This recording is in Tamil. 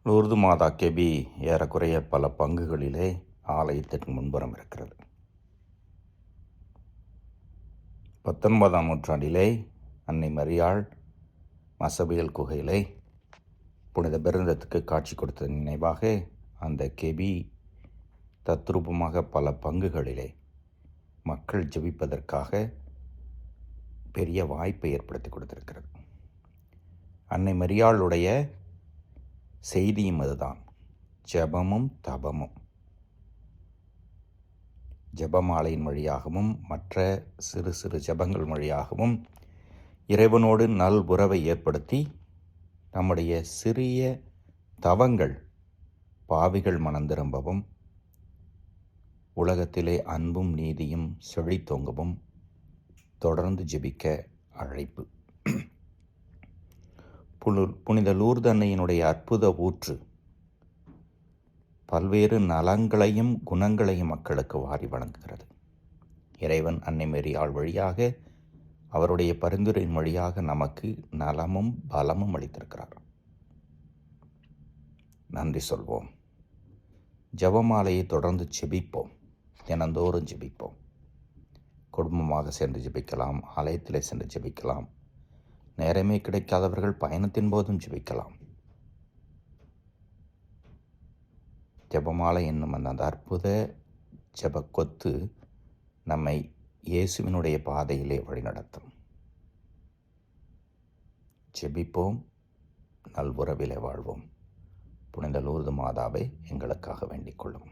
லூர்து மாதா கெபி ஏறக்குறைய பல பங்குகளிலே ஆலயத்திற்கு முன்புறம் இருக்கிறது. 19ஆம் நூற்றாண்டிலே அன்னை மரியாள் மசபியல் குகையிலே புனித பெருந்தத்துக்கு காட்சி கொடுத்த நினைவாக அந்த கெபி தத்ரூபமாக பல பங்குகளிலே மக்கள் ஜெபிப்பதற்காக பெரிய வாய்ப்பை ஏற்படுத்தி கொடுத்திருக்கிறது. அன்னை மரியாளுடைய செய்தியும் அதுதான், ஜெபமும் தபமும். ஜெபமாலையின் வழியாகவும் மற்ற சிறு சிறு ஜெபங்கள் வழியாகவும் இறைவனோடு நல் உறவை ஏற்படுத்தி நம்முடைய சிறிய தவங்கள் பாவிகள் மனந்திரும்பவும் உலகத்திலே அன்பும் நீதியும் செழித்தோங்கவும் தொடர்ந்து ஜெபிக்க அழைப்பு. புனித லூர்து அன்னையினுடைய அற்புத ஊற்று பல்வேறு நலங்களையும் குணங்களையும் மக்களுக்கு வாரி வழங்குகிறது. இறைவன் அன்னை மரியாள் வழியாக அவருடைய பரிந்துரையின் வழியாக நமக்கு நலமும் பலமும் அளித்திருக்கிறார். நன்றி சொல்வோம். ஜெபமாலையை தொடர்ந்து ஜெபிப்போம். தினந்தோறும் ஜெபிப்போம். குடும்பமாக சென்று ஜெபிக்கலாம், ஆலயத்தில் சென்று ஜெபிக்கலாம், நேரமே கிடைக்காதவர்கள் பயணத்தின் போதும் ஜெபிக்கலாம். ஜெபமாலை என்னும் அந்த அற்புத ஜெபக்கொத்து நம்மை இயேசுவினுடைய பாதையிலே வழிநடத்தும். ஜெபிப்போம், நல்வுறவிலே வாழ்வோம். புனித லூர்து மாதாவை எங்களுக்காக வேண்டிக் கொள்ளும்.